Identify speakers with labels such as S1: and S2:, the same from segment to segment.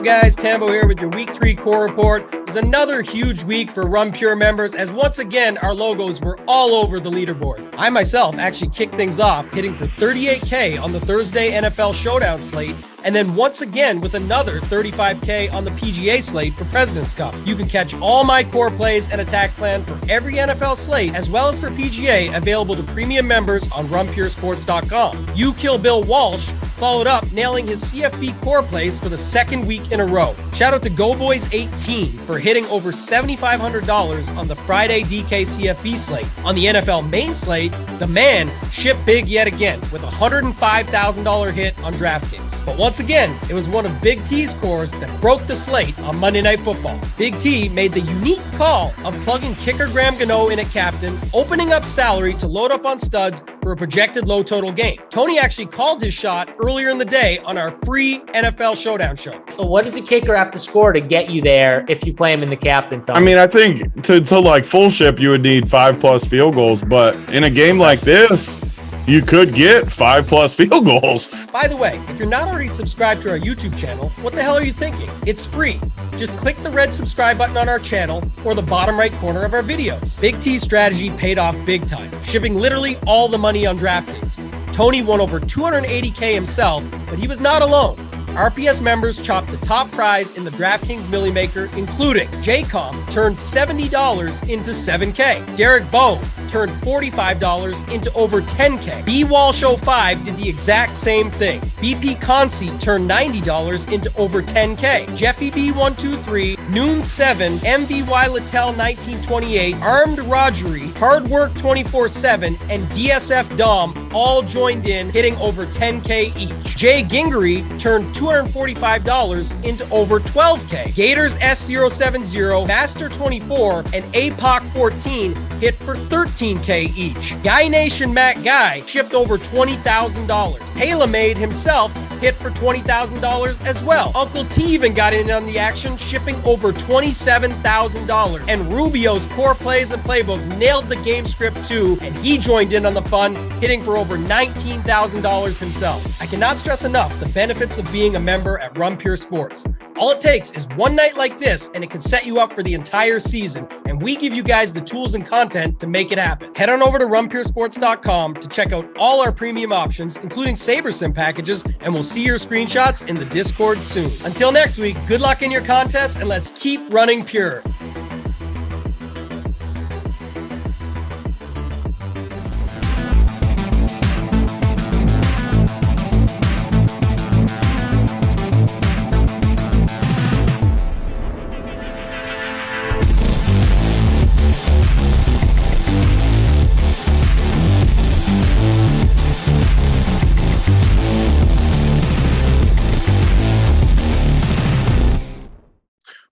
S1: guys? Tambo here with your Week 3 core report. It was another huge week for Run Pure members as once again our logos were all over the leaderboard. I myself actually kicked things off, hitting for 38K on the Thursday NFL Showdown slate, and then once again with another 35K on the PGA slate for President's Cup. You can catch all my core plays and attack plan for every NFL slate as well as for PGA available to premium members on runpuresports.com. You Kill Bill Walsh followed up nailing his CFB core plays for the second week in a row. Shout out to GoBoys18 for hitting over $7,500 on the Friday DK CFB slate. On the NFL main slate, the man shipped big yet again with a $105,000 hit on DraftKings. But once again, it was one of Big T's cores that broke the slate on Monday Night Football. Big T made the unique call of plugging kicker Graham Gano in at captain, opening up salary to load up on studs for a projected low total game. Tony actually called his shot earlier in the day on our free NFL Showdown show.
S2: What does a kicker have to score to get you there if you play him in the captain, Tony?
S3: I mean, I think to like full ship, you would need 5+ field goals. But in a game like this, you could get 5+ field goals.
S1: By the way, if you're not already subscribed to our YouTube channel, what the hell are you thinking? It's free. Just click the red subscribe button on our channel or the bottom right corner of our videos. Big T's strategy paid off big time, shipping literally all the money on DraftKings. Tony won over $280K himself, but he was not alone. RPS members chopped the top prize in the DraftKings Millie Maker, including JCOM turned $70 into $7K. Derek Bowe turned $45 into over $10K. B-Wall-Show5 did the exact same thing. BP Consi turned $90 into over $10K. Jeffy B123, Noon7, MVY Littell 1928, Armed Rogery, Hard Work 24/7, and DSF Dom all joined in, hitting over $10K each. Jay Gingery turned $245 into over $12K. Gators S070, Master 24, and APOC 14 hit for $13K each. Guy Nation Matt Guy shipped over $20,000. Hayla Made himself hit for $20,000 as well. Uncle T even got in on the action, shipping over $27,000. And Rubio's core plays and playbook nailed the game script too, and he joined in on the fun, hitting for over $19,000 himself. I cannot stress enough the benefits of being a member at Run Pure Sports. All it takes is one night like this, and it can set you up for the entire season. And we give you guys the tools and content to make it happen. Head on over to runpuresports.com to check out all our premium options, including SABERSIM packages, and we'll see your screenshots in the Discord soon. Until next week, good luck in your contest, and let's keep running pure.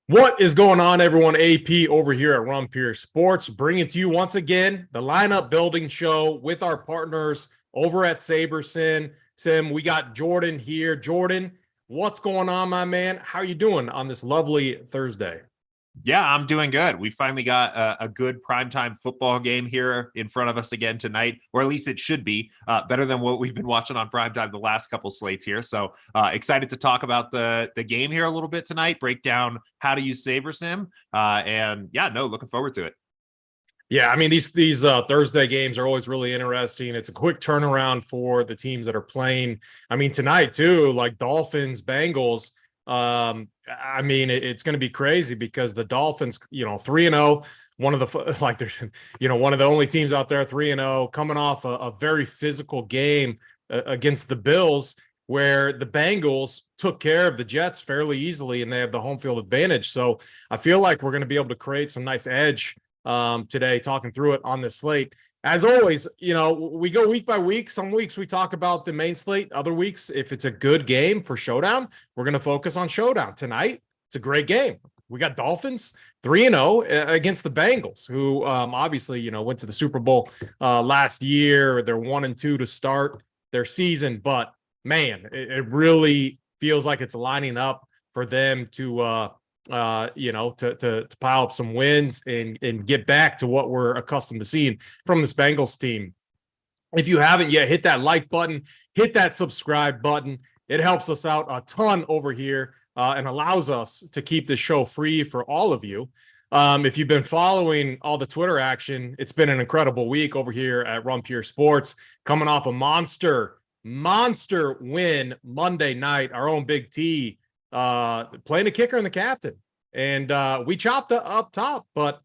S4: What is going on, everyone? AP over here at Run Pure Sports, bringing to you once again the lineup building show with our partners over at SABERSIM. We got Jordan here. Jordan, what's going on, my man? How are you doing on this lovely Thursday?
S5: Yeah, I'm doing good. We finally got a good primetime football game here in front of us again tonight, or at least it should be better than what we've been watching on primetime the last couple slates here. So excited to talk about the game here a little bit tonight, break down how to use SABERSIM, and yeah, no, looking forward to it.
S4: Yeah, I mean, these Thursday games are always really interesting. It's a quick turnaround for the teams that are playing. I mean, tonight too, like Dolphins, Bengals. I mean, it's going to be crazy because the Dolphins, 3-0, one of the only teams out there 3-0, coming off a very physical game against the Bills, where the Bengals took care of the Jets fairly easily and they have the home field advantage. So I feel like we're going to be able to create some nice edge today, talking through it on this slate. As always, we go week by week. Some weeks we talk about the main slate. Other weeks, if it's a good game for Showdown, we're going to focus on Showdown. Tonight, it's a great game. We got Dolphins 3-0 against the Bengals, who obviously, went to the Super Bowl last year. They're 1-2 to start their season. But, man, it really feels like it's lining up for them to to pile up some wins and get back to what we're accustomed to seeing from this Bengals team. If you haven't yet, hit that like button, hit that subscribe button. It helps us out a ton over here and allows us to keep the show free for all of you. If you've been following all the Twitter action, it's been an incredible week over here at Run Pure Sports, coming off a monster win Monday night. Our own Big T playing the kicker and the captain. And we chopped up top, but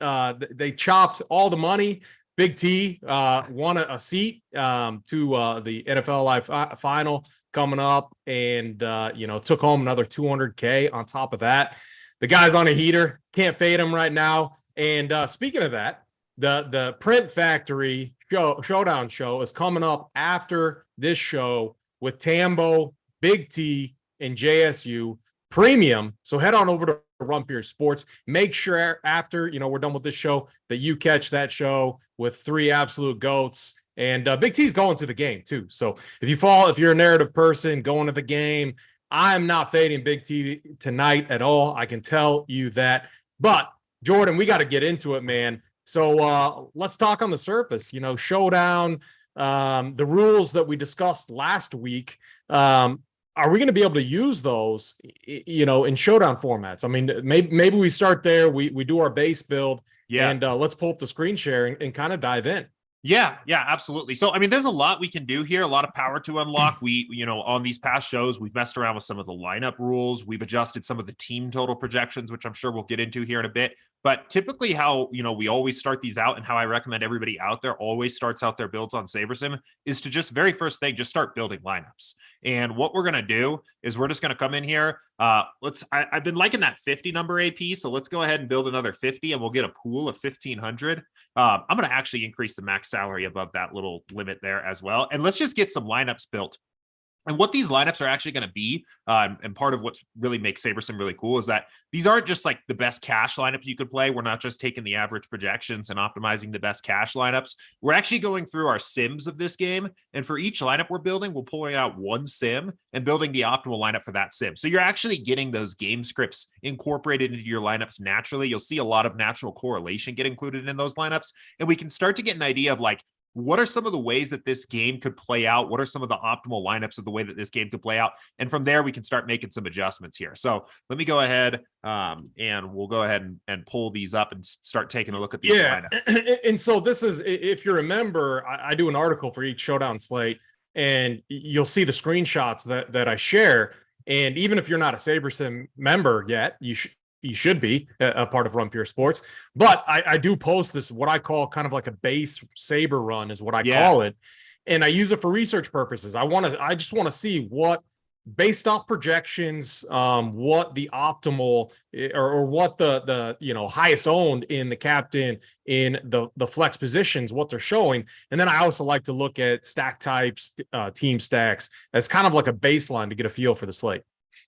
S4: they chopped all the money. Big T won a seat to the NFL Live final coming up, and took home another $200K on top of that. The guy's on a heater, can't fade him right now. And speaking of that, the Print Factory Showdown show is coming up after this show with Tambo, Big T, and JSU Premium. So head on over to Run Pure Sports. Make sure after we're done with this show that you catch that show with 3 absolute goats. And Big T's going to the game too. So if you're a narrative person going to the game, I'm not fading Big T tonight at all. I can tell you that. But Jordan, we got to get into it, man. So let's talk on the surface. Showdown, the rules that we discussed last week. Are we going to be able to use those, in showdown formats? I mean, maybe we start there. We do our base build, and let's pull up the screen share and kind of dive in.
S5: Yeah, absolutely. So, I mean, there's a lot we can do here, a lot of power to unlock. We, on these past shows, we've messed around with some of the lineup rules. We've adjusted some of the team total projections, which I'm sure we'll get into here in a bit. But typically how, we always start these out, and how I recommend everybody out there always starts out their builds on SABERSIM, is to just very first thing, just start building lineups. And what we're going to do is we're just going to come in here. I've been liking that 50 number AP. So let's go ahead and build another 50, and we'll get a pool of 1,500. I'm going to actually increase the max salary above that little limit there as well. And let's just get some lineups built. And what these lineups are actually going to be, and part of what's really makes SABERSIM really cool, is that these aren't just like the best cash lineups you could play. We're not just taking the average projections and optimizing the best cash lineups. We're actually going through our sims of this game. And for each lineup we're building, we're pulling out one sim and building the optimal lineup for that sim. So you're actually getting those game scripts incorporated into your lineups naturally. You'll see a lot of natural correlation get included in those lineups. And we can start to get an idea of like, what are some of the ways that this game could play out? What are some of the optimal lineups of the way that this game could play out? And from there, we can start making some adjustments here. So let me go ahead and we'll go ahead and pull these up and start taking a look at these lineups.
S4: And so this is, if you remember, I do an article for each Showdown slate, and you'll see the screenshots that I share. And even if you're not a SABERSIM member yet, you should be a part of Run Pure Sports. But I do post this, what I call kind of like a base Saber run is what I call it. And I use it for research purposes. I just want to see what, based off projections, what the optimal or what the highest owned in the captain in the flex positions, what they're showing. And then I also like to look at stack types, team stacks as kind of like a baseline to get a feel for the slate.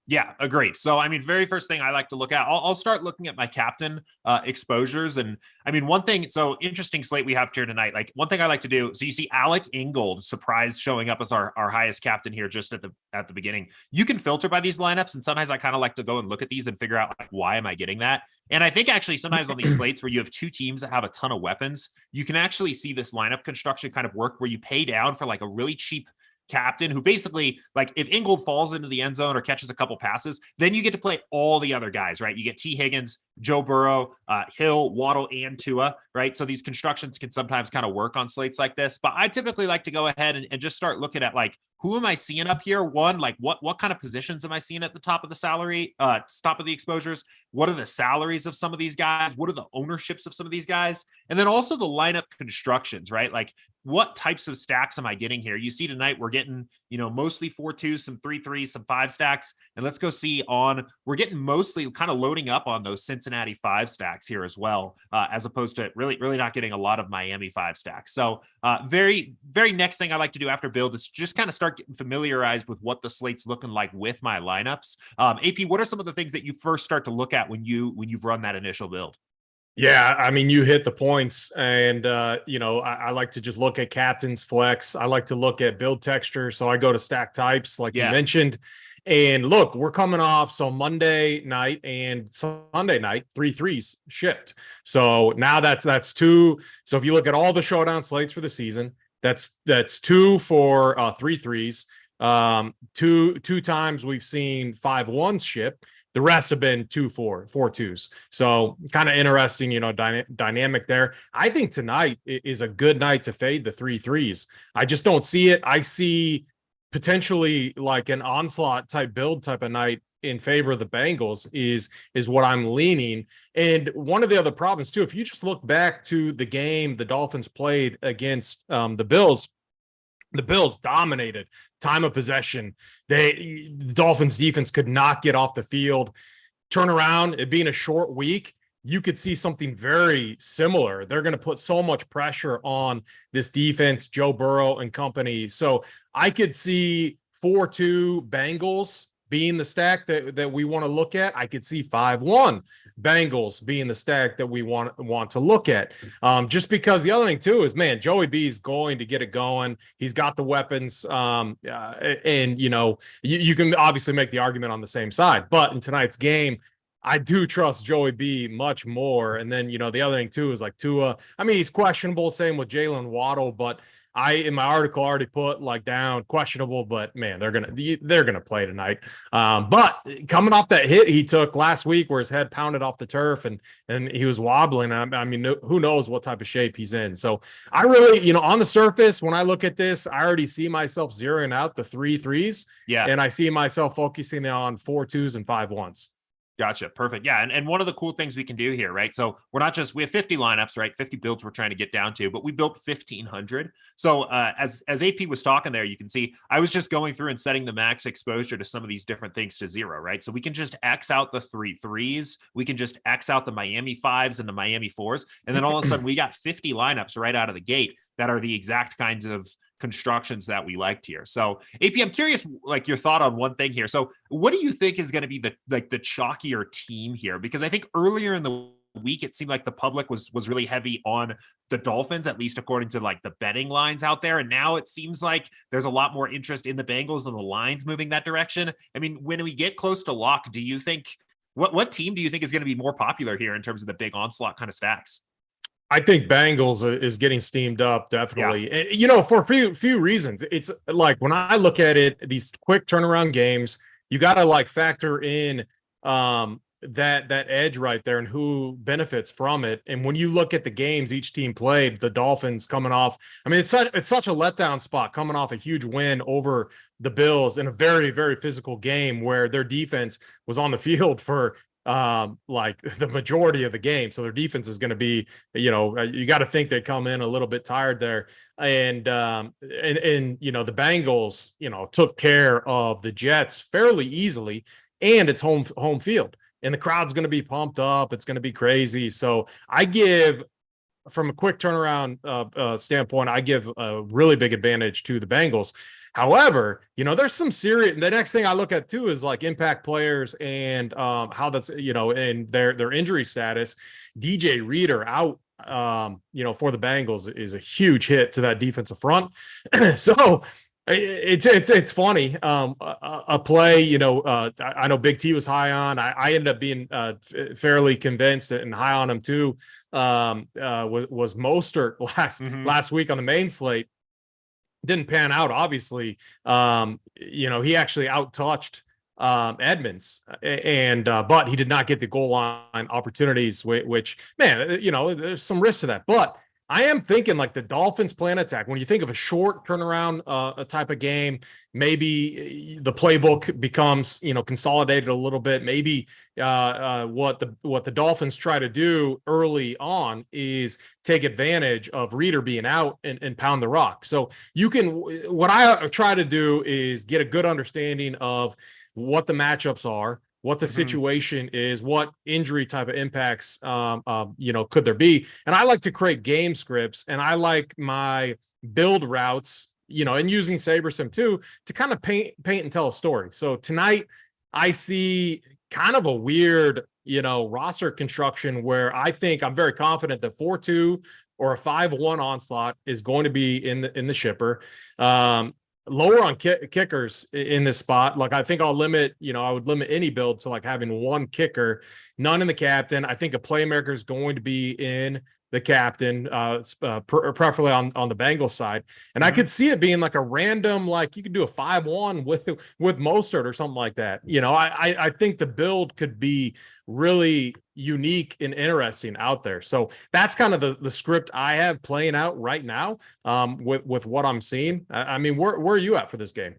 S5: Yeah, agreed. So, I mean, very first thing I like to look at, I'll start looking at my captain exposures. And I mean, one thing, so interesting slate we have here tonight. Like one thing I like to do, so you see Alec Ingold, surprise, showing up as our highest captain here just at the beginning. You can filter by these lineups. And sometimes I kind of like to go and look at these and figure out like, why am I getting that? And I think actually sometimes on these slates where you have two teams that have a ton of weapons, you can actually see this lineup construction kind of work where you pay down for like a really cheap captain who basically, like, if Ingold falls into the end zone or catches a couple passes, then you get to play all the other guys, right? You get T. Higgins, Joe Burrow, Hill, Waddle, and Tua, right? So these constructions can sometimes kind of work on slates like this. But I typically like to go ahead and just start looking at like, who am I seeing up here? One, like what kind of positions am I seeing at the top of the salary, top of the exposures? What are the salaries of some of these guys? What are the ownerships of some of these guys? And then also the lineup constructions, right? Like what types of stacks am I getting here? You see tonight we're getting, mostly 4-2s, some 3-3s, some 5 stacks. And let's go see we're getting mostly kind of loading up on those Cincinnati 5 stacks here as well, as opposed to really not getting a lot of Miami 5 stacks. So very, very next thing I like to do after build is just kind of start getting familiarized with what the slate's looking like with my lineups. AP, what are some of the things that you first start to look at when you've run that initial build?
S4: Yeah, I mean, you hit the points, and I like to just look at captains, flex. I like to look at build texture, so I go to stack types, like you mentioned. And look, we're coming off Monday night and Sunday night, 3-3s shipped. So now that's 2. So if you look at all the showdown slates for the season, that's 2 for 3-3s. Two times we've seen 5-1s shipped. The rest have been 4-2s. So kind of interesting, dynamic there. I think tonight is a good night to fade the 3-3s. I just don't see it. I see potentially like an onslaught type build type of night in favor of the Bengals is what I'm leaning. And one of the other problems too, if you just look back to the game the Dolphins played against the Bills dominated time of possession. The Dolphins defense could not get off the field. Turn around, it being a short week, you could see something very similar. They're going to put so much pressure on this defense, Joe Burrow and company. So I could see 4-2 Bengals being the stack that we want to look at. I could see 5-1 Bengals being the stack that we want to look at. Just because the other thing too is, man, Joey B is going to get it going. He's got the weapons. And you can obviously make the argument on the same side, but in tonight's game, I do trust Joey B much more. And then, the other thing too is like Tua. I mean, he's questionable. Same with Jalen Waddle, but in my article already put like down questionable, but man, they're gonna play tonight. But coming off that hit he took last week where his head pounded off the turf and he was wobbling. I mean, who knows what type of shape he's in. So I really, on the surface, when I look at this, I already see myself zeroing out the 3-3s. Yeah, and I see myself focusing on 4-2s and 5-1s.
S5: Gotcha. Perfect. Yeah. And one of the cool things we can do here, right? So we have 50 lineups, right? 50 builds we're trying to get down to, but we built 1,500. So as AP was talking there, you can see I was just going through and setting the max exposure to some of these different things to 0, right? So we can just X out the 3-3s. We can just X out the Miami 5s and the Miami 4s. And then all of a sudden we got 50 lineups right out of the gate that are the exact kinds of constructions that we liked here. So AP, I'm curious, like your thought on one thing here. So what do you think is going to be the chalkier team here? Because I think earlier in the week, it seemed like the public was really heavy on the Dolphins, at least according to like the betting lines out there. And now it seems like there's a lot more interest in the Bengals and the lines moving that direction. I mean, when we get close to lock, do you think what team do you think is going to be more popular here in terms of the big onslaught kind of stacks?
S4: I think Bengals is getting steamed up, definitely. Yeah. And, for a few reasons. It's like when I look at it, these quick turnaround games, you got to like factor in that edge right there and who benefits from it. And when you look at the games each team played, the Dolphins coming off, I mean, it's such a letdown spot coming off a huge win over the Bills in a very, very physical game where their defense was on the field for like the majority of the game. So their defense is going to be, you got to think they come in a little bit tired there. And the Bengals, took care of the Jets fairly easily, and it's home field, and the crowd's going to be pumped up. It's going to be crazy. So I give, from a quick turnaround standpoint, I give a really big advantage to the Bengals. However, there's some serious. The next thing I look at too is like impact players and how that's and their injury status. DJ Reader out, for the Bengals is a huge hit to that defensive front. So it's funny. A play, I know Big T was high on. I ended up being fairly convinced and high on him too. Was Mostert last week on the main slate. Didn't pan out, obviously. He actually out-touched Edmonds, and but he did not get the goal line opportunities, which, man, there's some risk to that. But I am thinking like the Dolphins plan attack. When you think of a short turnaround type of game, maybe the playbook becomes, consolidated a little bit. Maybe what the Dolphins try to do early on is take advantage of Reader being out and pound the rock. So what I try to do is get a good understanding of what the matchups are, what the situation is, what injury type of impacts, could there be? And I like to create game scripts, and I like my build routes, and using SABERSIM too, to kind of paint and tell a story. So tonight I see kind of a weird, roster construction where I think I'm very confident that 4-2 or a 5-1 onslaught is going to be in the shipper. Lower on kickers in this spot. Like I think I'll limit, I would limit any build to like having one kicker none in the captain. I think a playmaker is going to be in the captain, preferably on the Bengals side. And I could see it being like a random, like you could do a 5-1 with Mostert or something like that. You know, I think the build could be really unique and interesting out there. So that's kind of the script I have playing out right now with what I'm seeing. I mean, where are you at for this game?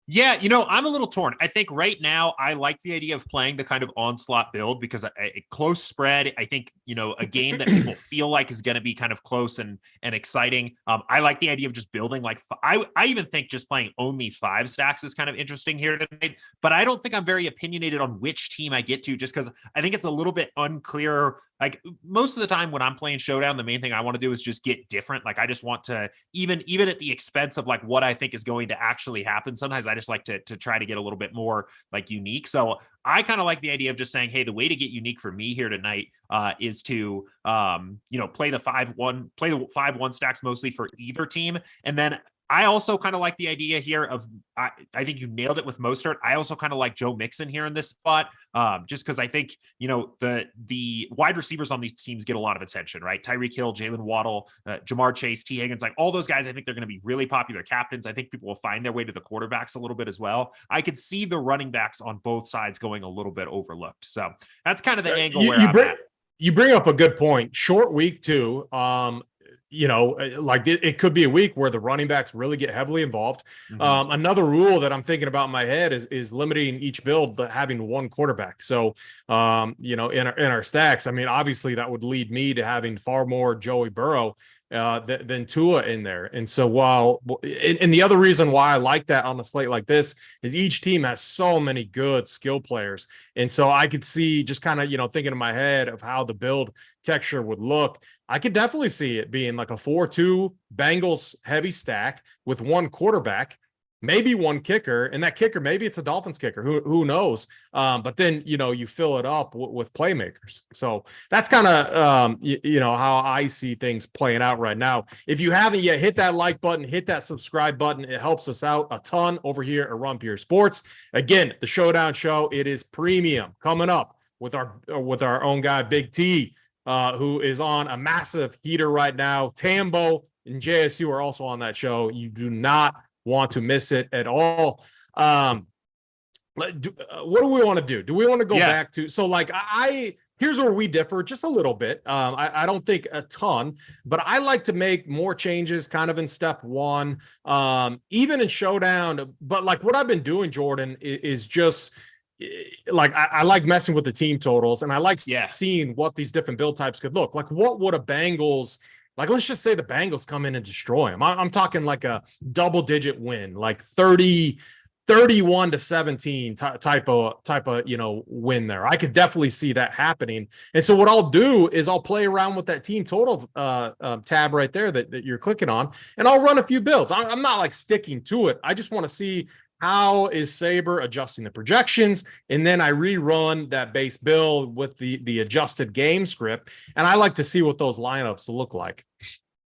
S5: Yeah, I'm a little torn. I think right now I like the idea of playing the kind of onslaught build because a close spread, I think, a game that people feel like is going to be kind of close and exciting. I like the idea of just building like I even think just playing only 5 stacks is kind of interesting here tonight, but I don't think I'm very opinionated on which team I get to just because I think it's a little bit unclear. Like most of the time when I'm playing Showdown, the main thing I want to do is just get different. Like I just want to, even at the expense of like what I think is going to actually happen. Sometimes I just like to try to get a little bit more like unique. So I kind of like the idea of just saying, hey, the way to get unique for me here tonight is to, play the 5-1 stacks mostly for either team. And then I also kind of like the idea here of, I think you nailed it with Mostert. I also kind of like Joe Mixon here in this spot, just because I think, the wide receivers on these teams get a lot of attention, right? Tyreek Hill, Jalen Waddle, Jamar Chase, T. Higgins, like all those guys, I think they're going to be really popular captains. I think people will find their way to the quarterbacks a little bit as well. I could see the running backs on both sides going a little bit overlooked. So that's kind of the angle where I'm at.
S4: You bring up a good point. Short week too. Like it could be a week where the running backs really get heavily involved. Another rule that I'm thinking about in my head is limiting each build, but having one quarterback. So, in our stacks, I mean, obviously that would lead me to having far more Joey Burrow than Tua in there. And so and the other reason why I like that on a slate like this is each team has so many good skill players. And so I could see just kind of, thinking in my head of how the build texture would look. I could definitely see it being like a 4-2 Bengals heavy stack with one quarterback, maybe one kicker, and that kicker, maybe it's a Dolphins kicker, who knows? But then, you fill it up with playmakers. So that's kind of, how I see things playing out right now. If you haven't yet, hit that like button, hit that subscribe button. It helps us out a ton over here at Run Pure Sports. Again, the Showdown Show, it is premium coming up with our own guy, Big T. Who is on a massive heater right now. Tambo and JSU are also on that show. You do not want to miss it at all. What do we want to do? Do we want to go back to, so like here's where we differ just a little bit. I don't think a ton, but I like to make more changes kind of in step one, even in Showdown. But like what I've been doing, Jordan, is just like I like messing with the team totals, and I like seeing what these different build types could look like. What would a Bengals, like let's just say the Bengals come in and destroy them. I'm talking like a double-digit win, like 31-17 type of win there. I could definitely see that happening. And so what I'll do is I'll play around with that team total tab right there that you're clicking on, and I'll run a few builds. I'm not like sticking to it. I just want to see how is Saber adjusting the projections, and then I rerun that base build with the adjusted game script, and I like to see what those lineups look like.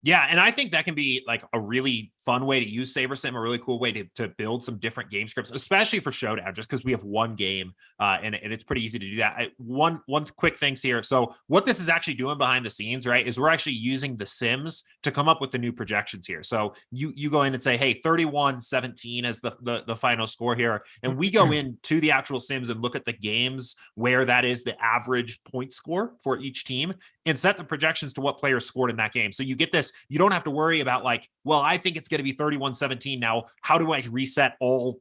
S5: Yeah, and I think that can be like a really fun way to use SABERSIM, a really cool way to build some different game scripts, especially for Showdown, just because we have one game and it's pretty easy to do that. One quick things here. So what this is actually doing behind the scenes, right, is we're actually using the sims to come up with the new projections here. So you go in and say, hey, 31-17 as the final score here. And we go into the actual sims and look at the games where that is the average point score for each team and set the projections to what players scored in that game. So you get this, you don't have to worry about like, well, I think it's going to be 31-17. Now, how do I reset all,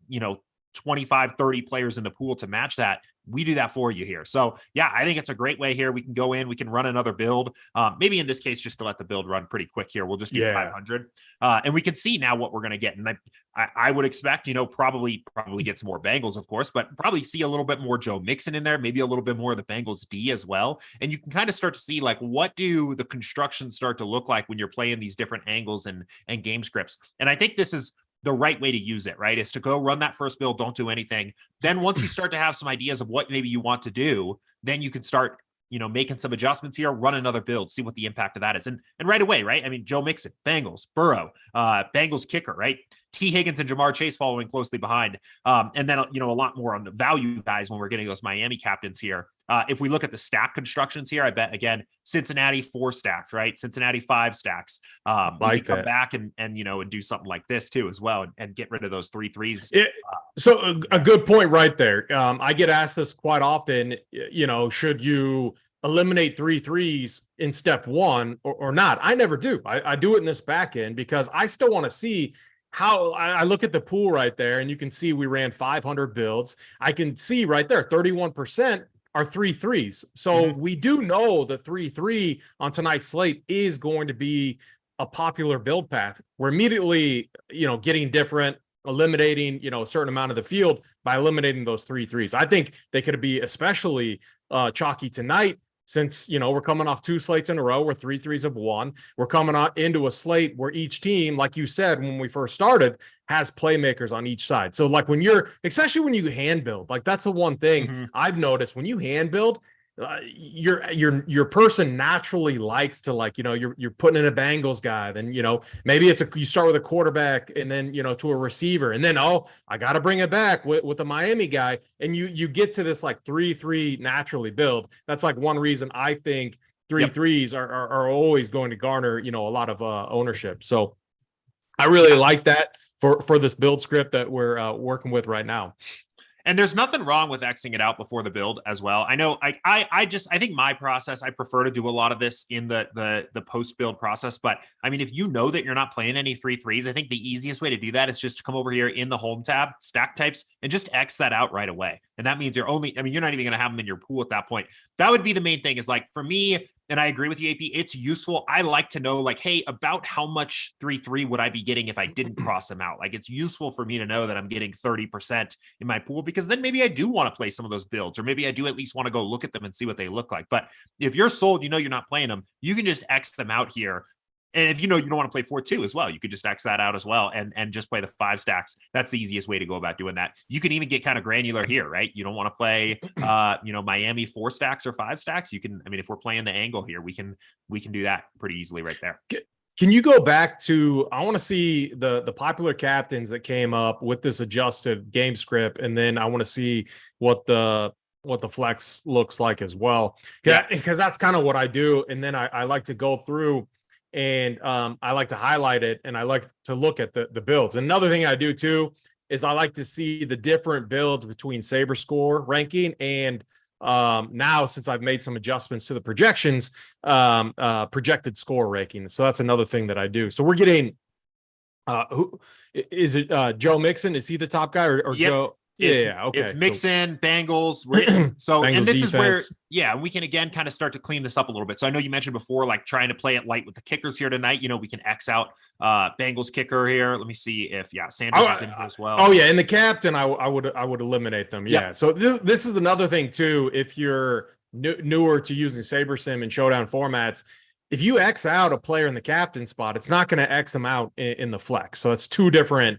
S5: 25, 30 players in the pool to match that? We do that for you here. So yeah, I think it's a great way here. We can go in, we can run another build. Maybe in this case, just to let the build run pretty quick here. We'll just do 500. And we can see now what we're going to get. And I would expect, probably get some more Bengals, of course, but probably see a little bit more Joe Mixon in there, maybe a little bit more of the Bengals D as well. And you can kind of start to see like, what do the constructions start to look like when you're playing these different angles and game scripts. And I think this is the right way to use it, right? Is to go run that first build, don't do anything. Then once you start to have some ideas of what maybe you want to do, then you can start, making some adjustments here, run another build, see what the impact of that is. And right away, right? I mean, Joe Mixon, Bengals, Burrow, Bengals kicker, right? T. Higgins and Jamar Chase following closely behind. And then, a lot more on the value guys when we're getting those Miami captains here. If we look at the stack constructions here, I bet, again, Cincinnati 4 stacks, right? Cincinnati 5 stacks. We could come back and do something like this too as well, and get rid of those 3-3s.
S4: So a good point right there. I get asked this quite often, should you eliminate 3-3s in step 1 or not? I never do. I do it in this back end because I still want to see how I look at the pool right there, and you can see we ran 500 builds. I can see right there, 31% are 3-3s. So we do know the 3-3 on tonight's slate is going to be a popular build path. We're immediately, getting different, eliminating, a certain amount of the field by eliminating those 3-3s. I think they could be especially chalky tonight, since, we're coming off 2 slates in a row where 3-3s have won. We're coming on into a slate where each team, like you said, when we first started, has playmakers on each side. So like especially when you hand build, like that's the one thing I've noticed when you hand build, your person naturally likes to, like, you're putting in a Bengals guy, then maybe you start with a quarterback and then to a receiver, and then I got to bring it back with a Miami guy, and you get to this like 3-3 naturally build. That's like one reason I think 3-3s are always going to garner a lot of ownership. So I really like that for this build script that we're working with right now.
S5: And there's nothing wrong with Xing it out before the build as well. I know I think my process, I prefer to do a lot of this in the post build process. But I mean, if you know that you're not playing any 3-3s, I think the easiest way to do that is just to come over here in the home tab, stack types, and just X that out right away. And that means you're not even going to have them in your pool at that point. That would be the main thing, is like, for me, and I agree with you, AP, it's useful. I like to know, like, hey, about how much 3-3 would I be getting if I didn't cross them out? Like, it's useful for me to know that I'm getting 30% in my pool, because then maybe I do want to play some of those builds, or maybe I do at least want to go look at them and see what they look like. But if you're sold, you're not playing them, you can just X them out here. And if you don't want to play 4-2 as well, you could just X that out as well and just play the 5 stacks. That's the easiest way to go about doing that. You can even get kind of granular here, right? You don't want to play, Miami 4 stacks or 5 stacks. You can, if we're playing the angle here, we can do that pretty easily right there.
S4: Can you go back to, I want to see the popular captains that came up with this adjusted game script, and then I want to see what the flex looks like as well. Yeah, because that's kind of what I do. And then I like to go through and I like to highlight it, and I like to look at the builds. Another thing I do too is I like to see the different builds between Saber score ranking and now, since I've made some adjustments to the projections, projected score ranking. So that's another thing that I do. So we're getting who is it? Joe Mixon, is he the top guy, or Joe? Okay.
S5: It's Mixon, Bengals. So,
S4: Bengals
S5: and this
S4: defense.
S5: is where, we can again kind of start to clean this up a little bit. So I know you mentioned before, like, trying to play it light with the kickers here tonight. We can X out Bengals kicker here. Let me see if Sanders is in here as well.
S4: Oh yeah, and the captain, I would eliminate them. Yeah. So this is another thing too. If you're newer to using SABERSIM and Showdown formats, if you X out a player in the captain spot, it's not going to X them out in the flex. So it's 2 different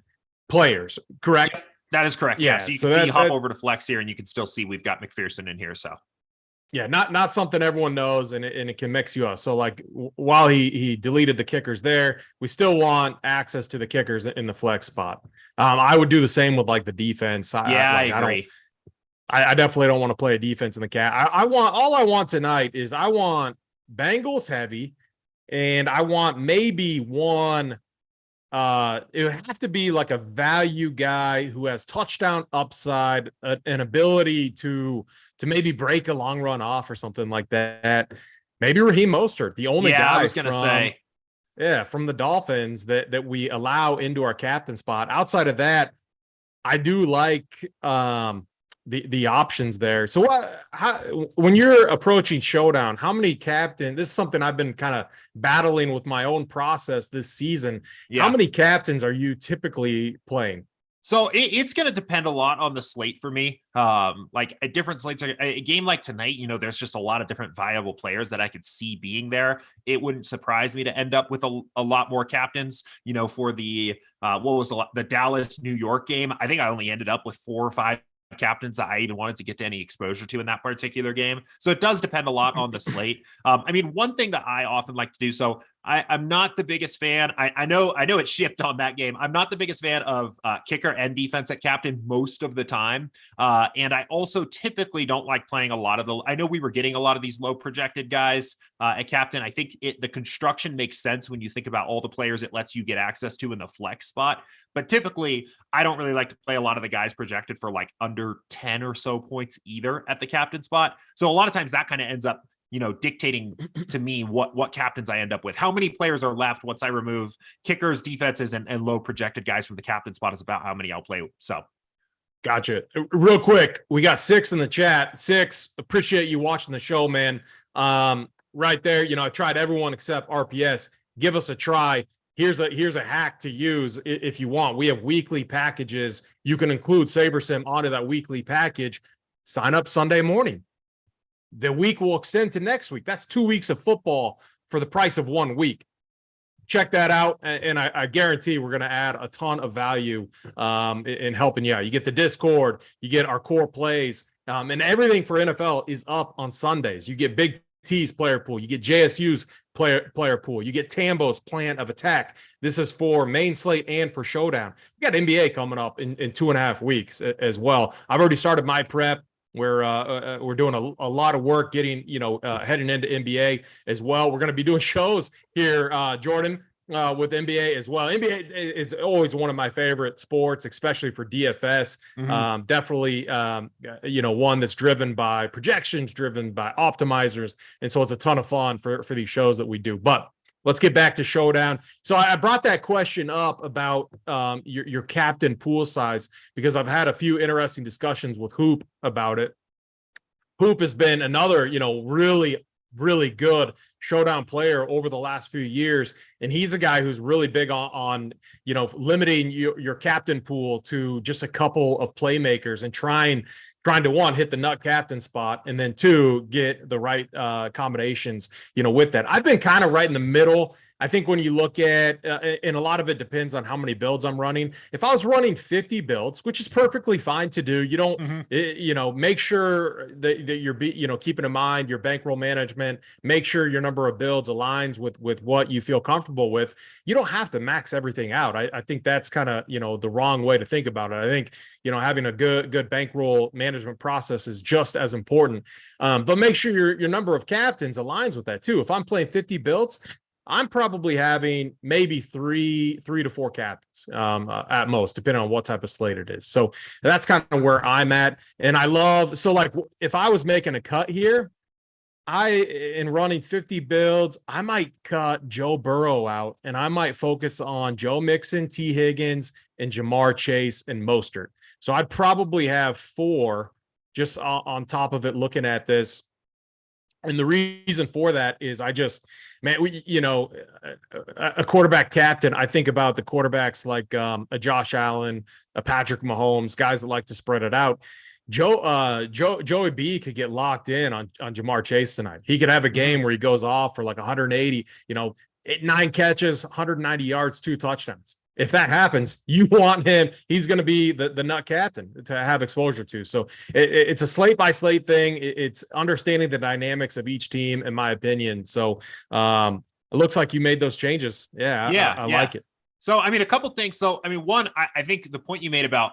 S4: players, correct?
S5: Yep. That is correct. Yeah. So you can hop over to flex here, and you can still see we've got McPherson in here. So
S4: yeah, not something everyone knows, and it can mix you up. So like, while he deleted the kickers there, we still want access to the kickers in the flex spot. I would do the same with like the defense.
S5: I agree.
S4: I definitely don't want to play a defense in the cat. I want tonight is I want Bengals heavy, and I want maybe one. It would have to be like a value guy who has touchdown upside, an ability to maybe break a long run off or something like that. Maybe Raheem Mostert, the only guy
S5: I was gonna say.
S4: Yeah, from the Dolphins that we allow into our captain spot. Outside of that, I do like the options there. So when you're approaching Showdown, how many captain? This is something I've been kind of battling with my own process this season. Yeah. How many captains are you typically playing?
S5: So it's going to depend a lot on the slate for me. Like a different slates, a game like tonight, there's just a lot of different viable players that I could see being there. It wouldn't surprise me to end up with a lot more captains, for the, the Dallas New York game. I think I only ended up with 4 or 5 captains that I even wanted to get to any exposure to in that particular game. So it does depend a lot on the slate. One thing that I often like to do, so I'm not the biggest fan. I know it shipped on that game. I'm not the biggest fan of kicker and defense at captain most of the time. And I also typically don't like playing a lot of I know we were getting a lot of these low projected guys at captain. I think the construction makes sense when you think about all the players it lets you get access to in the flex spot. But typically, I don't really like to play a lot of the guys projected for like under 10 or so points either at the captain spot. So a lot of times that kind of ends up dictating to me what captains I end up with. How many players are left once I remove kickers, defenses, and low projected guys from the captain spot is about how many I'll play. So,
S4: gotcha. Real quick, we got 6 in the chat. 6, appreciate you watching the show, man. Right there, I tried everyone except RPS. Give us a try. Here's a hack to use if you want. We have weekly packages. You can include SABERSIM onto that weekly package. Sign up Sunday morning. The week will extend to next week. That's 2 weeks of football for the price of 1 week. Check that out, and I guarantee we're going to add a ton of value in helping you out. You get the Discord, you get our core plays, and everything for NFL is up on Sundays. You get Big T's player pool, you get JSU's player pool, you get Tambo's plan of attack. This is for main slate and for showdown. We got NBA coming up in 2.5 weeks as well. I've already started my prep. We're doing a lot of work getting, heading into NBA as well. We're going to be doing shows here, Jordan, with NBA as well. NBA is always one of my favorite sports, especially for DFS. Definitely, one that's driven by projections, driven by optimizers. And so it's a ton of fun for these shows that we do. But let's get back to Showdown. So I brought that question up about your captain pool size because I've had a few interesting discussions with Hoop about it. Hoop has been another, really, really good Showdown player over the last few years. And he's a guy who's really big on limiting your captain pool to just a couple of playmakers and trying to, 1, hit the nut captain spot, and then 2, get the right combinations, with that. I've been kind of right in the middle. I think when you look at, and a lot of it depends on how many builds I'm running. If I was running 50 builds, which is perfectly fine to do, you don't, make sure that you're, keeping in mind your bankroll management, make sure your number of builds aligns with what you feel comfortable with. You don't have to max everything out. I think that's kind of, the wrong way to think about it. I think, having a good bankroll management process is just as important. But make sure your number of captains aligns with that too. If I'm playing 50 builds, I'm probably having maybe 3 to 4 captains at most, depending on what type of slate it is. So that's kind of where I'm at. And like if I was making a cut here, in running 50 builds, I might cut Joe Burrow out and I might focus on Joe Mixon, T. Higgins, and Jamar Chase and Mostert. So I'd probably have 4 just on top of it looking at this. And the reason for that is a quarterback captain, I think about the quarterbacks like a Josh Allen, a Patrick Mahomes, guys that like to spread it out. Joey B could get locked in on Jamar Chase tonight. He could have a game where he goes off for like 180, 9 catches, 190 yards, 2 touchdowns. If that happens, you want him. He's going to be the nut captain to have exposure to. So it's a slate by slate thing. It's understanding the dynamics of each team, in my opinion. So it looks like you made those changes. I like it.
S5: So, a couple things. So, one, I think the point you made about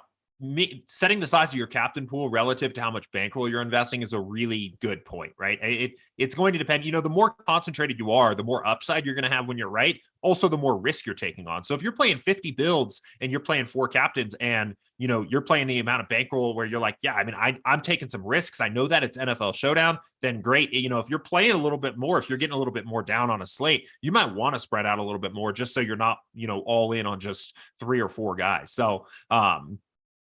S5: setting the size of your captain pool relative to how much bankroll you're investing is a really good point, right? It's going to depend, the more concentrated you are, the more upside you're going to have when you're right. Also, the more risk you're taking on. So if you're playing 50 builds and you're playing 4 captains and, you're playing the amount of bankroll where you're like, I'm taking some risks. I know that it's NFL Showdown, then great. If you're playing a little bit more, if you're getting a little bit more down on a slate, you might want to spread out a little bit more just so you're not, all in on just 3 or 4 guys. So,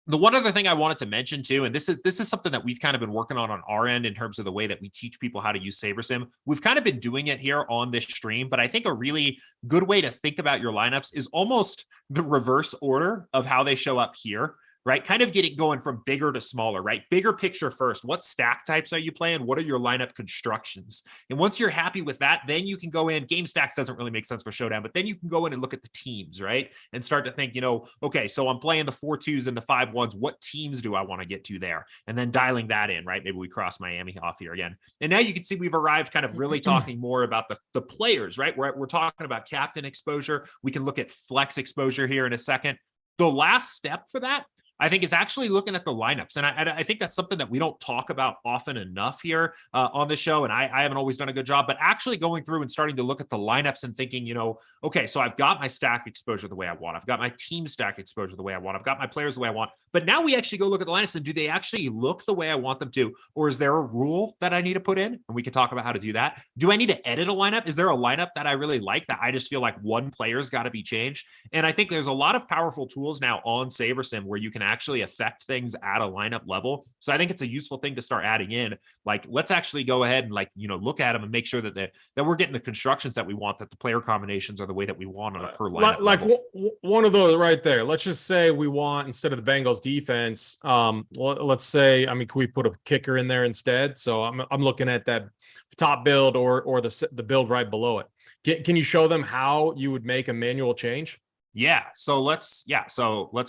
S5: the one other thing I wanted to mention too, and this is something that we've kind of been working on our end in terms of the way that we teach people how to use SABERSIM. We've kind of been doing it here on this stream, but I think a really good way to think about your lineups is almost the reverse order of how they show up here. right? Kind of getting going from bigger to smaller, right? Bigger picture first. What stack types are you playing? What are your lineup constructions? And once you're happy with that, then you can go in. Game stacks doesn't really make sense for Showdown, but then you can go in and look at the teams, right? And start to think, okay, so I'm playing the 4-2s and the 5-1s. What teams do I want to get to there? And then dialing that in, right? Maybe we cross Miami off here again. And now you can see we've arrived kind of really talking more about the players, right? We're talking about captain exposure. We can look at flex exposure here in a second. The last step for that, I think, is actually looking at the lineups. And I think that's something that we don't talk about often enough here on the show. And I haven't always done a good job, but actually going through and starting to look at the lineups and thinking, okay, so I've got my stack exposure the way I want. I've got my team stack exposure the way I want. I've got my players the way I want. But now we actually go look at the lineups and do they actually look the way I want them to? Or is there a rule that I need to put in? And we can talk about how to do that. Do I need to edit a lineup? Is there a lineup that I really like that I just feel like one player's got to be changed? And I think there's a lot of powerful tools now on SABERSIM where you can actually affect things at a lineup level. So I think it's a useful thing to start adding in. Like, let's actually go ahead and look at them and make sure that we're getting the constructions that we want, that the player combinations are the way that we want on a per lineup level.
S4: One of those right there. Let's just say we want, instead of the Bengals defense, let's say, can we put a kicker in there instead? So I'm looking at that top build or the build right below it. Can you show them how you would make a manual change?
S5: Yeah. So let's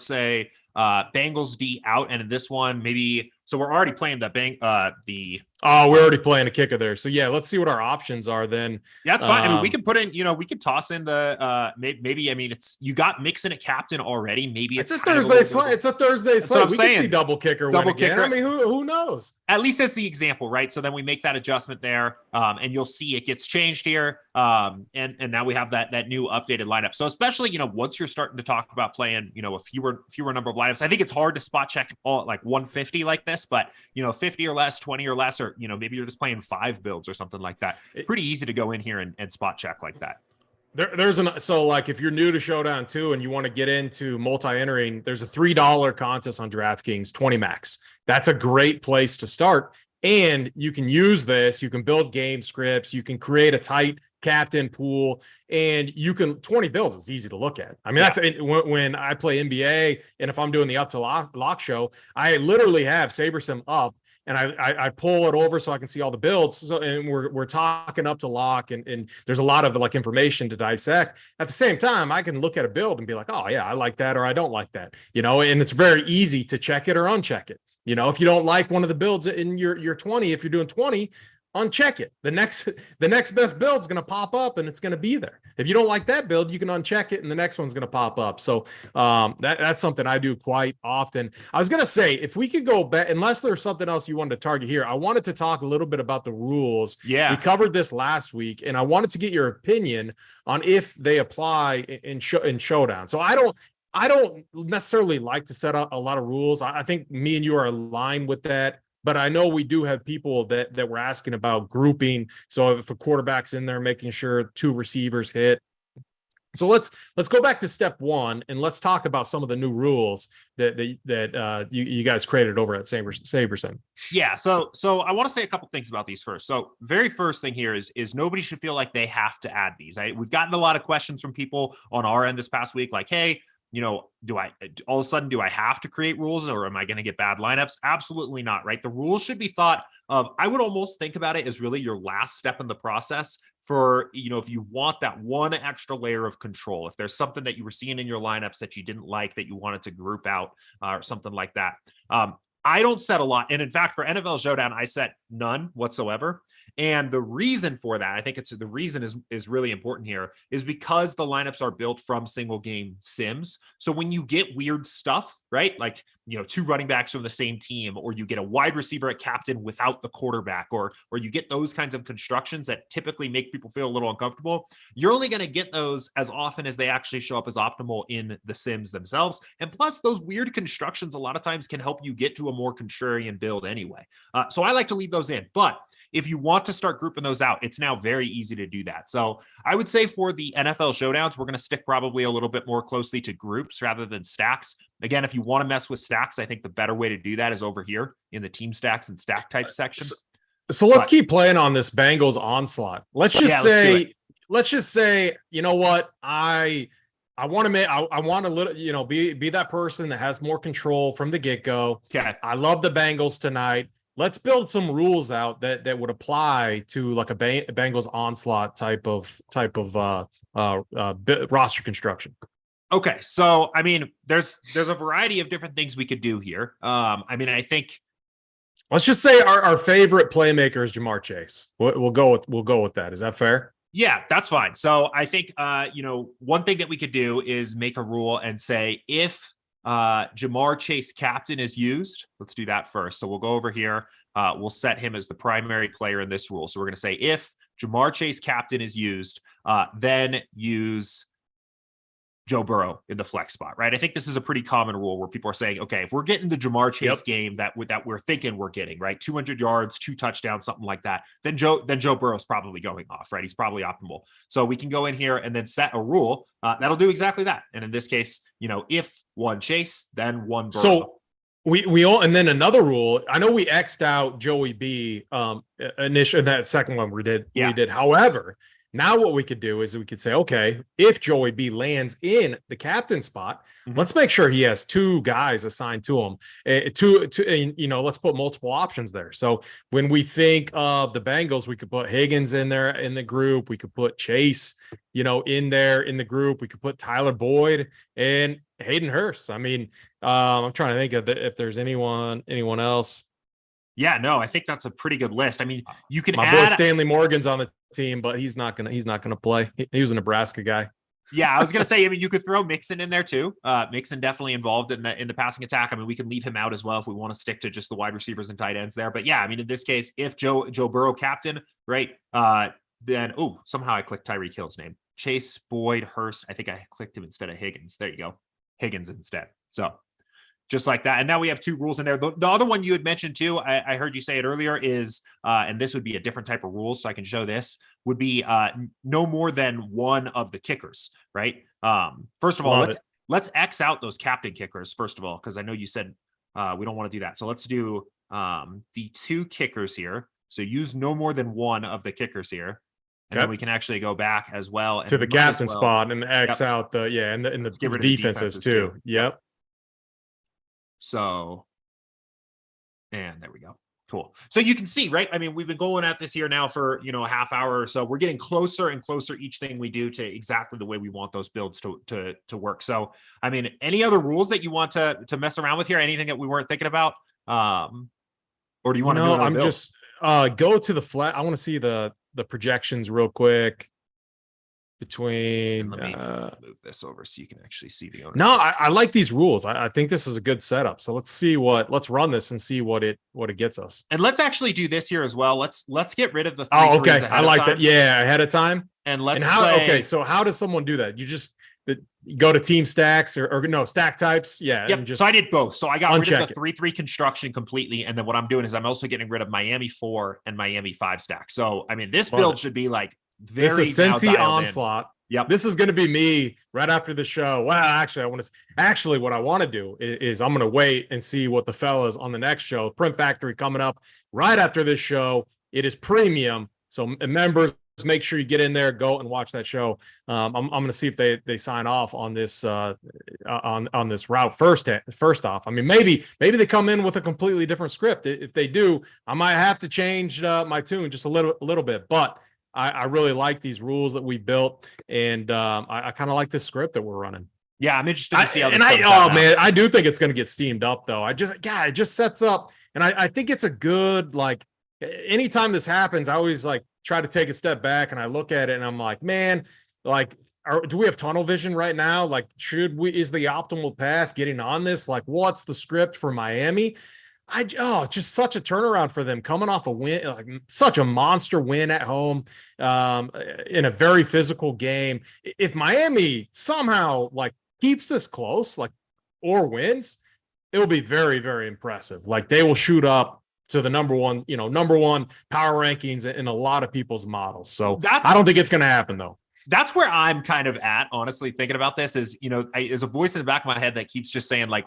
S5: say Bengals D out, and in this one, maybe, so we're already playing
S4: we're already playing a kicker there. So yeah, let's see what our options are then.
S5: Yeah, that's fine. I mean, we can put in, we could toss in the maybe, it's, you got Mixon at captain already. Maybe it's
S4: a Thursday slate. It's a Thursday slate. We can see double kicker.
S5: Kicker.
S4: I mean, who knows?
S5: At least as the example, right? So then we make that adjustment there, and you'll see it gets changed here. And now we have that new updated lineup. So especially, once you're starting to talk about playing, a fewer number of lineups, I think it's hard to spot check all like 150 like this, but 50 or less, 20 or less, or maybe you're just playing 5 builds or something like that. Pretty easy to go in here and spot check like that.
S4: So like if you're new to Showdown 2 and you want to get into multi-entering, there's a $3 contest on DraftKings, 20 max. That's a great place to start. And you can use this, you can build game scripts, you can create a tight captain pool, and 20 builds is easy to look at. I mean, that's when I play NBA, and if I'm doing the up to lock show, I literally have SABERSIM up, and I pull it over so I can see all the builds. So, and we're talking up to lock, and there's a lot of like information to dissect. At the same time, I can look at a build and be like, oh yeah, I like that, or I don't like that, and it's very easy to check it or uncheck it. If you don't like one of the builds in your 20, if you're doing 20, uncheck it. The next best build is going to pop up and it's going to be there. If you don't like that build, you can uncheck it and the next one's going to pop up. So that's something I do quite often. I was going to say, if we could go back, unless there's something else you wanted to target here, I wanted to talk a little bit about the rules.
S5: Yeah.
S4: We covered this last week, and I wanted to get your opinion on if they apply in Showdown. So I don't necessarily like to set up a lot of rules. I think me and you are aligned with that. But I know we do have people that were asking about grouping. So if a quarterback's in there, making sure 2 receivers hit. So let's go back to step 1 and let's talk about some of the new rules that you guys created over at SABERSIM.
S5: Yeah. So I want to say a couple things about these first. So very first thing here is nobody should feel like they have to add these. We've gotten a lot of questions from people on our end this past week, like, hey, do I all of a sudden, do I have to create rules, or am I going to get bad lineups? Absolutely not, right? The rules should be thought of, I would almost think about it as really your last step in the process for, if you want that one extra layer of control, if there's something that you were seeing in your lineups that you didn't like, that you wanted to group out or something like that. I don't set a lot. And in fact, for NFL Showdown, I set none whatsoever. And the reason for that, I think the reason is really important here, is because the lineups are built from single game sims. So when you get weird stuff, right? Like, 2 running backs from the same team, or you get a wide receiver at captain without the quarterback, or you get those kinds of constructions that typically make people feel a little uncomfortable, you're only going to get those as often as they actually show up as optimal in the sims themselves. And plus, those weird constructions a lot of times can help you get to a more contrarian build anyway. So I like to leave those in. But if you want to start grouping those out, it's now very easy to do that. So I would say for the NFL Showdowns, we're going to stick probably a little bit more closely to groups rather than stacks. Again, if you want to mess with stacks, I think the better way to do that is over here in the team stacks and stack type section.
S4: So let's keep playing on this Bengals onslaught. Let's just say, you know what? I I want to I want to little, be that person that has more control from the get-go.
S5: Okay.
S4: I love the Bengals tonight. Let's build some rules out that would apply to like a Bengals onslaught type of roster construction.
S5: Okay, so I mean, there's a variety of different things we could do here. I mean, I think
S4: let's just say our favorite playmaker is Jamar Chase. We'll go with that. Is that fair?
S5: Yeah, that's fine. So I think one thing that we could do is make a rule and say if Jamar Chase captain is used, let's do that first. So we'll go over here. We'll set him as the primary player in this rule. So we're going to say if Jamar Chase captain is used, then use Joe Burrow in the flex spot, right? I think this is a pretty common rule where people are saying, okay, if we're getting the Jamar Chase game that we're thinking we're getting, right, 200 yards, 2 touchdowns, something like that, then Joe Burrow's probably going off, right? He's probably optimal. So we can go in here and then set a rule that'll do exactly that. And in this case, if one Chase, then one Burrow.
S4: So we all, and then another rule. I know we X'd out Joey B initially, that second one we did. However, now what we could do is we could say, okay, if Joey B lands in the captain spot, let's make sure he has 2 guys assigned to him. Let's put multiple options there. So when we think of the Bengals, we could put Higgins in there in the group. We could put Chase, in there in the group. We could put Tyler Boyd and Hayden Hurst. I mean, I'm trying to think of if there's anyone else.
S5: Yeah, no, I think that's a pretty good list. I mean, you can
S4: My boy Stanley Morgan's on the team, but he's not gonna play. He was a Nebraska guy.
S5: Yeah, I was gonna say. I mean, you could throw Mixon in there too. Mixon definitely involved in the passing attack. I mean, we can leave him out as well if we want to stick to just the wide receivers and tight ends there. But yeah, I mean, in this case, if Joe Burrow captain, right? Then somehow I clicked Tyreek Hill's name. Chase, Boyd, Hurst. I think I clicked him instead of Higgins. There you go, Higgins instead. So. Just like that. And now we have 2 rules in there. The other one you had mentioned too, I heard you say it earlier, is, and this would be a different type of rule, so I can show this, would be no more than one of the kickers, right? First of all, let's X out those captain kickers, first of all, because I know you said we don't want to do that. So let's do the 2 kickers here. So use no more than one of the kickers here. And then we can actually go back as well.
S4: To the captain spot and X out the defenses too. Yep.
S5: So, and there we go. Cool. So you can see, right? I mean, we've been going at this here now for, a half hour or so. We're getting closer and closer each thing we do to exactly the way we want those builds to work. So, I mean, any other rules that you want to mess around with here? Anything that we weren't thinking about? Or do you want to do
S4: I'm just go to the flat. I want to see the projections real quick. Between
S5: let me move this over so you can actually see the owner.
S4: No, I like these rules. I think this is a good setup. So let's run this and see what it gets us.
S5: And let's actually do this here as well. Let's get rid of the 3
S4: okay. I like that. Yeah, ahead of time.
S5: And let's
S4: okay. So how does someone do that? You just go to team stacks or no stack types. Yeah.
S5: Yep. So I did both. So I got rid of the 3-3 construction completely. And then what I'm doing is I'm also getting rid of Miami 4 and Miami 5 stack. So I mean, this build should be like
S4: this is Cincy onslaught.
S5: Yep.
S4: This is going to be me right after the show. Well, actually what I want to do is I'm going to wait and see what the fellas on the next show, Print Factory, coming up right after this show. It is premium. So members, make sure you get in there, go and watch that show. I'm going to see if they sign off on this on this route first off. I mean, maybe they come in with a completely different script. If they do, I might have to change my tune just a little bit, but I really like these rules that we built, and I kind of like this script that we're running.
S5: Yeah, I'm interested to see how this
S4: comes out. Man, I do think it's going to get steamed up, though. It just sets up, and I think it's a good, like, anytime this happens, I always, like, try to take a step back, and I look at it, and I'm like, man, like, do we have tunnel vision right now? Like, is the optimal path getting on this? Like, what's the script for Miami? Just such a turnaround for them coming off a win, like such a monster win at home in a very physical game. If Miami somehow like keeps this close, like or wins, it will be very, very impressive. Like they will shoot up to the number one power rankings in a lot of people's models. So I don't think it's going to happen though.
S5: That's where I'm kind of at, honestly, thinking about this is, there's a voice in the back of my head that keeps just saying like,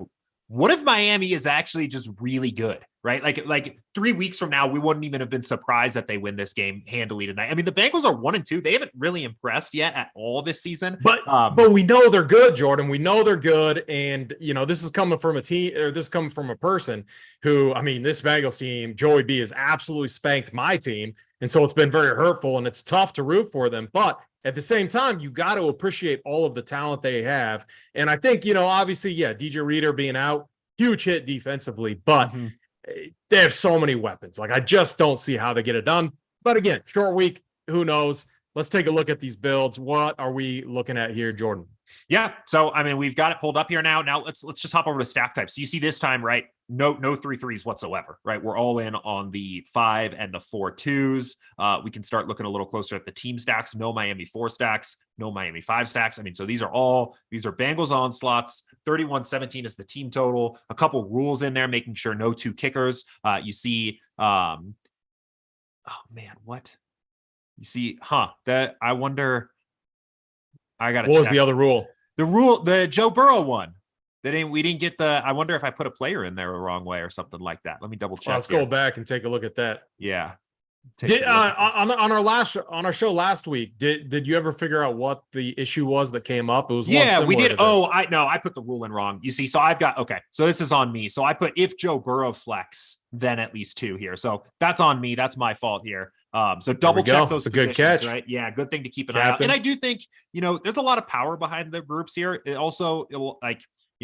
S5: what if Miami is actually just really good, right? Like 3 weeks from now, we wouldn't even have been surprised that they win this game handily tonight. I mean, the Bengals are 1-2. They haven't really impressed yet at all this season.
S4: But we know they're good, Jordan. We know they're good. And, this is coming from a team, or this is coming from a person who, I mean, this Bengals team, Joey B, has absolutely spanked my team. And so it's been very hurtful, and it's tough to root for them. But at the same time, you got to appreciate all of the talent they have. And I think, obviously, DJ Reader being out, huge hit defensively, but they have so many weapons. Like, I just don't see how they get it done. But again, short week, who knows? Let's take a look at these builds. What are we looking at here, Jordan?
S5: Yeah. So, I mean, we've got it pulled up here now. Now let's just hop over to stack types. So you see this time, right? No 3-3s whatsoever, right? We're all in on the 5 and the 4-2s. We can start looking a little closer at the team stacks. No Miami 4 stacks, no Miami 5 stacks. I mean, so these are Bengals onslaughts. 31-17 is the team total. A couple rules in there, making sure no 2 kickers. You see, oh man, what? You see, that I wonder. I got to
S4: What was the other rule?
S5: The Joe Burrow one. We didn't get the. I wonder if I put a player in there the wrong way or something like that. Let me double check.
S4: Let's go back and take a look at that.
S5: Yeah.
S4: On our show last week, did you ever figure out what the issue was that came up? It was
S5: we did. I put the rule in wrong. You see, so I've got so this is on me. So I put if Joe Burrow flex, then at least 2 here. So that's on me. That's my fault here. So double check those.
S4: It's a good catch,
S5: right? Yeah, good thing to keep an eye out. And I do think there's a lot of power behind the groups here. It'll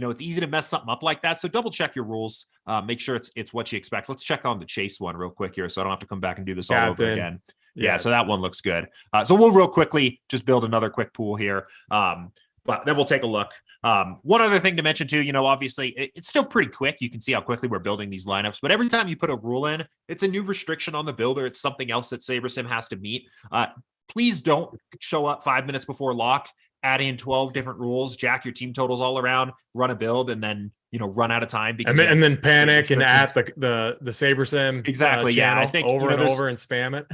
S5: it's easy to mess something up like that. So double check your rules. Make sure it's what you expect. Let's check on the Chase one real quick here, so I don't have to come back and do this all over again. Yeah, so that one looks good. So we'll real quickly just build another quick pool here. But then we'll take a look. One other thing to mention too, obviously it's still pretty quick. You can see how quickly we're building these lineups, but every time you put a rule in, it's a new restriction on the builder. It's something else that SABERSIM has to meet. Please don't show up 5 minutes before lock, add in 12 different rules, jack your team totals all around, run a build, and then run out of time because
S4: and then panic and ask the SABERSIM
S5: exactly. I think
S4: over and over and spam it.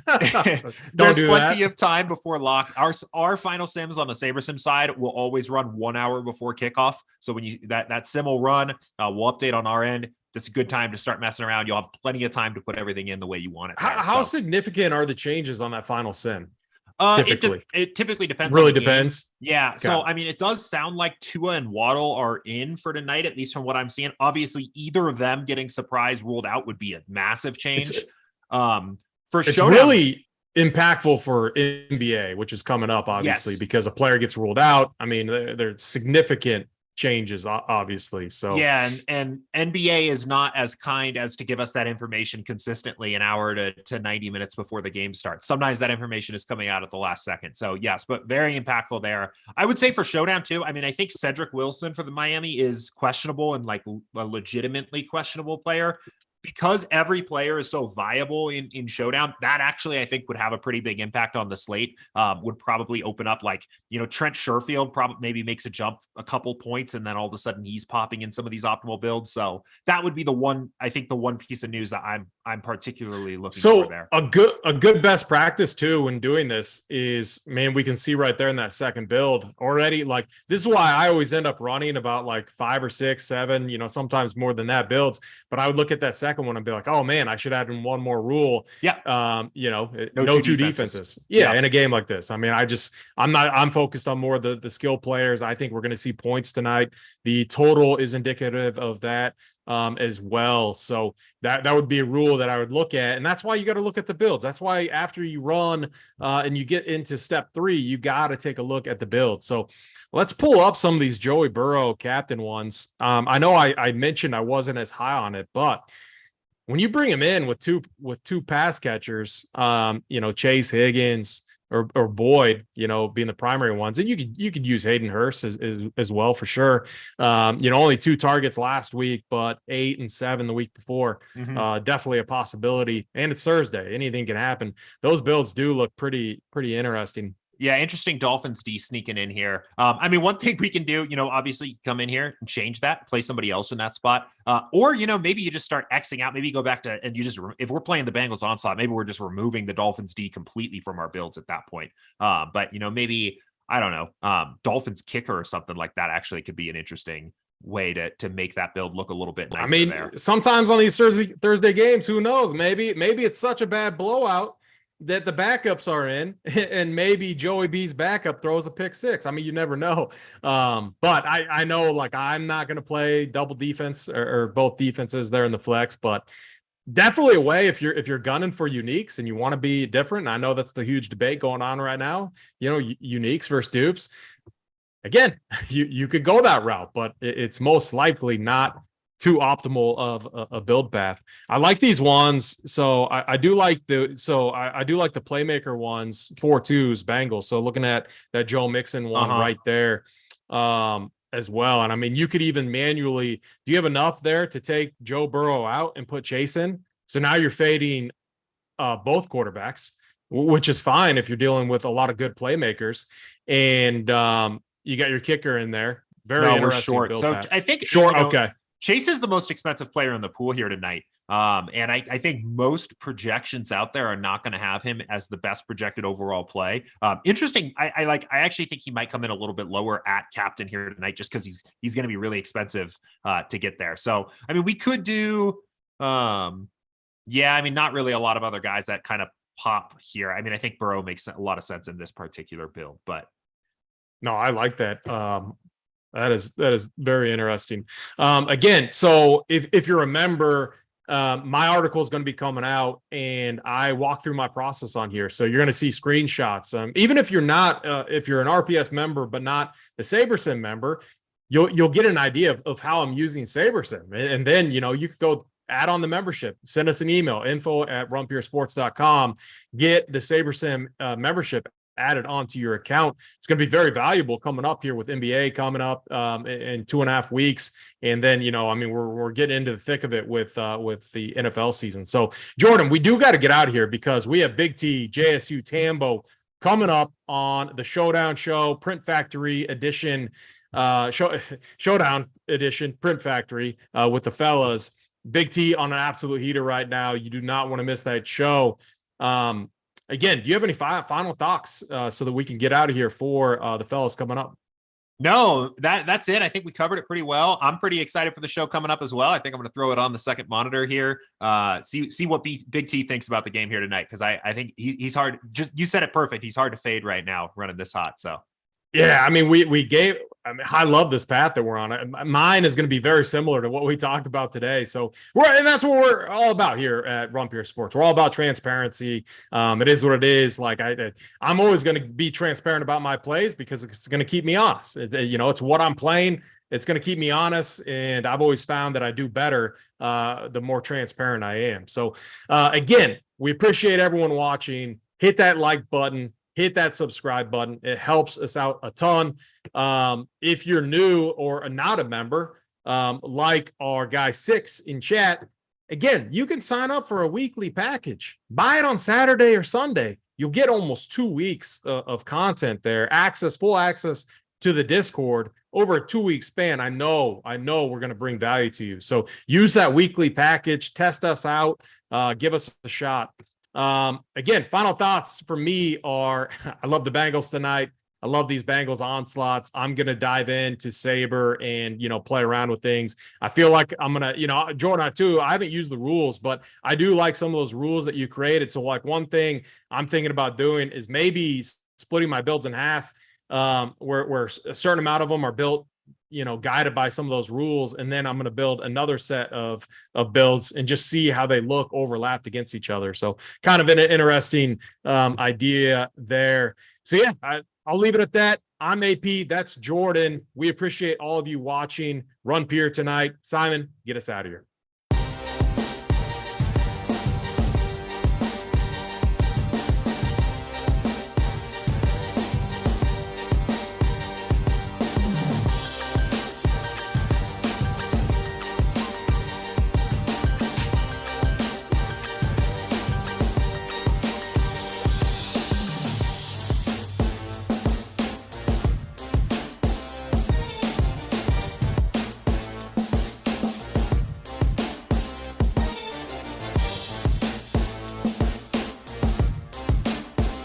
S5: There's plenty of time before lock. Our final sims on the SABERSIM side will always run 1 hour before kickoff. So when that sim will run, we'll update on our end. That's a good time to start messing around. You'll have plenty of time to put everything in the way you want it.
S4: How significant are the changes on that final sim?
S5: Typically, it typically depends.
S4: Really depends.
S5: Yeah. Okay. So, I mean, it does sound like Tua and Waddle are in for tonight, at least from what I'm seeing. Obviously, either of them getting surprise ruled out would be a massive change. It's Showdown,
S4: really impactful for NBA, which is coming up, obviously, because a player gets ruled out. I mean, there's significant changes, obviously. So
S5: yeah, and NBA is not as kind as to give us that information consistently an hour to 90 minutes before the game starts. Sometimes that information is coming out at the last second. So yes, but very impactful there. I would say for Showdown too. I mean, I think Cedric Wilson for the Miami is questionable and like a legitimately questionable player. Because every player is so viable in Showdown, that actually I think would have a pretty big impact on the slate. Would probably open up Trent Sherfield probably maybe makes a jump a couple points, and then all of a sudden he's popping in some of these optimal builds. So that would be the one piece of news that I'm particularly looking for there.
S4: A good best practice too when doing this is, man, we can see right there in that second build already. Like, this is why I always end up running about 5 or 6, 7, sometimes more than that builds. But I would look at that second one and be like, oh man, I should add in one more rule.
S5: Yeah.
S4: No two defenses. Yeah. In a game like this. I mean, I'm focused on more the skill players. I think we're going to see points tonight. The total is indicative of that as well. So that would be a rule that I would look at. And that's why you got to look at the builds. That's why after you run and you get into step 3, you got to take a look at the build. So let's pull up some of these Joey Burrow captain ones. I know I mentioned I wasn't as high on it, but when you bring him in with two pass catchers, Chase, Higgins, or Boyd, being the primary ones, and you could use Hayden Hurst as well for sure. Only 2 targets last week, but 8 and 7 the week before. Definitely a possibility, and it's Thursday. Anything can happen. Those builds do look pretty interesting.
S5: Yeah, interesting Dolphins D sneaking in here. I mean, one thing we can do, obviously you can come in here and change that, play somebody else in that spot. Or, maybe you just start Xing out, maybe you go back to, and you just, if we're playing the Bengals onslaught, maybe we're just removing the Dolphins D completely from our builds at that point. But, maybe, I don't know, Dolphins kicker or something like that actually could be an interesting way to make that build look a little bit nicer.
S4: I mean,
S5: there.
S4: Sometimes on these Thursday games, who knows? Maybe it's such a bad blowout that the backups are in, and maybe Joey B's backup throws a pick six. I mean, you never know. But I know, like, I'm not going to play double defense or both defenses there in the flex, but definitely a way if you're gunning for uniques and you want to be different. And I know that's the huge debate going on right now. You know, uniques versus dupes. Again, you could go that route, but it's most likely not too optimal of a build path. I like these ones, so I do like the playmaker ones, 4-2s Bengals. So looking at that Joe Mixon one right there, as well. And I mean, you could even manually. Do you have enough there to take Joe Burrow out and put Chase in? So now you're fading both quarterbacks, which is fine if you're dealing with a lot of good playmakers, and you got your kicker in there. Very interesting.
S5: We're short. So
S4: path.
S5: I think
S4: short. Okay.
S5: Chase is the most expensive player in the pool here tonight. And I think most projections out there are not going to have him as the best projected overall play. Interesting. I actually think he might come in a little bit lower at captain here tonight, just because he's going to be really expensive to get there. So, I mean, we could do, I mean, not really a lot of other guys that kind of pop here. I mean, I think Burrow makes a lot of sense in this particular build, but.
S4: No, I like that. That is very interesting. Again, so if you remember, my article is going to be coming out, and I walk through my process on here. So you're going to see screenshots. Even if you're not, if you're an RPS member but not a SABERSIM member, you'll get an idea of how I'm using SABERSIM, and then you could go add on the membership, send us an email, info@runpuresports.com, get the SABERSIM membership added onto your account. It's going to be very valuable coming up here with NBA coming up in 2.5 weeks. And then, I mean, we're getting into the thick of it with the NFL season. So Jordan, we do got to get out of here because we have BigT, JSU Tambo coming up on the Showdown show, Print Factory edition, Showdown edition, Print Factory with the fellas. BigT on an absolute heater right now. You do not want to miss that show. Again, do you have any final thoughts so that we can get out of here for the fellas coming up?
S5: No, that's it. I think we covered it pretty well. I'm pretty excited for the show coming up as well. I think I'm going to throw it on the second monitor here. See what BigT thinks about the game here tonight, because I think he's hard. Just you said it perfect. He's hard to fade right now running this hot. So
S4: yeah, I mean, I love this path that we're on. Mine is going to be very similar to what we talked about today. So and that's what we're all about here at Run Pure Sports. We're all about transparency. It is what it is. Like I'm always going to be transparent about my plays because it's going to keep me honest. It's what I'm playing. It's going to keep me honest. And I've always found that I do better the more transparent I am. So again, we appreciate everyone watching. Hit that like button. Hit that subscribe button. It helps us out a ton. If you're new or not a member, like our guy 6 in chat, again, you can sign up for a weekly package. Buy it on Saturday or Sunday. You'll get almost 2 weeks of content there. Full access to the Discord over a 2-week span. I know we're going to bring value to you. So use that weekly package. Test us out. Give us a shot. Again, final thoughts for me are I love the Bengals tonight. I love these Bengals onslaughts. I'm going to dive into Saber and, play around with things. I feel like I'm going to, Jordan, too, I haven't used the rules, but I do like some of those rules that you created. So like one thing I'm thinking about doing is maybe splitting my builds in half, where a certain amount of them are built, guided by some of those rules. And then I'm going to build another set of builds and just see how they look overlapped against each other. So kind of an interesting idea there. So yeah, I'll leave it at that. I'm AP. That's Jordan. We appreciate all of you watching Run Pure tonight. Simon, get us out of here.